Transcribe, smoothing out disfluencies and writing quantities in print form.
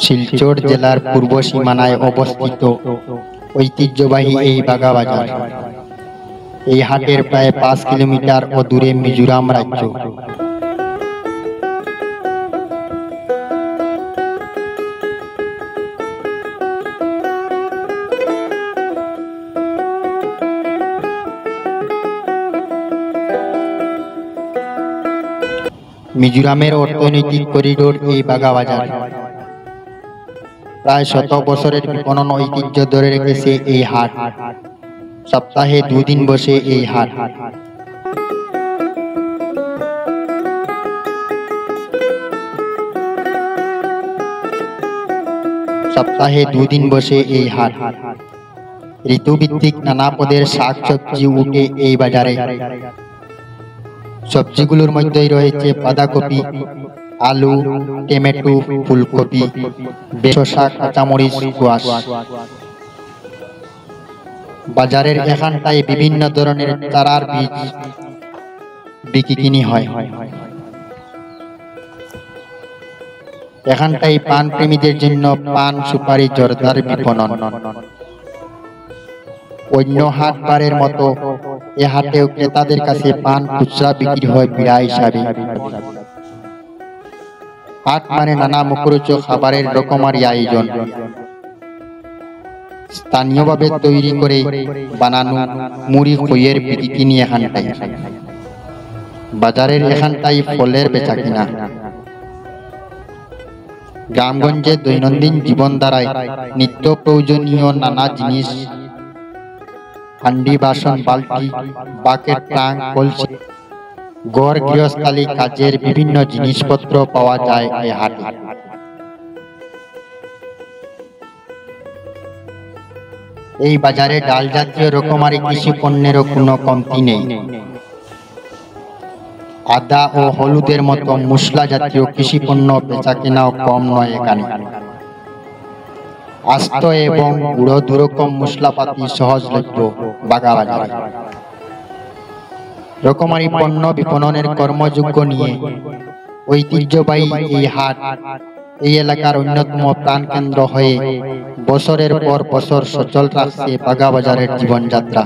শিলচর জেলার পূর্ব সীমানায় অবস্থিত ঐতিহ্যবাহী এই বাগা বাজার। এই হাটের প্রায় 5 কিলোমিটার দূরে মিজোরাম রাজ্য। মিজোরামের অর্থনৈতিক করিডোর এই বাগা বাজার। প্রায় 100 বছরের বিপণন ঐতিহ্য ধরে রেখেছে এই হাট। সপ্তাহে 2 দিন বসে এই হাট। সপ্তাহে 2 দিন বসে এই হাট। ঋতুভিত্তিক নানা পদের শাক সবজি উঠে এই বাজারে। সবজিগুলোর মধ্যেই রয়েছে বাঁধাকপি, আলু, টমেটো, ফুলকপি, শসা, কাঁচামরিচ, কোয়াশ। বাজারের এখানটায় বিভিন্ন ধরনের চারার বীজ বিক্রি হয়। এখানটায় পান প্রেমীদের জন্য পান, সুপারি, জর্দার বিপণন। অন্য হাট বারের মতো এ হাটেও ক্রেতাদের কাছে পান খুচরা বিক্রি হয় বিড়া হিসাবে। হাট মানে নানা মুখরোচক খাবারের রকমারি আয়োজন। স্থানীয়ভাবে তৈরি করে বানানো মুড়ি খইয়ের বিক্রি এখানটায়। বাজারের এখানটাই ফলের বেচা কিনা। গ্রামগঞ্জে দৈনন্দিন জীবন দ্বারায় নিত্য প্রয়োজনীয় নানা জিনিস, হান্ডি, বাসন, বালতি, বাকেট, ট্রাং, কলসি, ঘর গৃহস্থালী কাজের বিভিন্ন জিনিসপত্র পাওয়া যায় এই হাটে। এই বাজারে ডাল জাতীয় রকমারি কৃষি পণ্যেরও কোনো কমতি নেই। আদা ও হলুদের মতো মশলা জাতীয় কৃষি পণ্য বেচা কেনাও কম নয় এখানে। আস্ত এবং গুঁড়ো দুরকম মশলাপাতি সহজলভ্য বাগা বাজারে। রকমারি পণ্য বিপণনের কর্মযোগ্য নিয়ে ঐতিহ্যবাহী এই হাট এই এলাকার অন্যতম প্রাণকেন্দ্র হয়ে বছরের পর বছর সচল রাখছে বাগা বাজারের জীবনযাত্রা।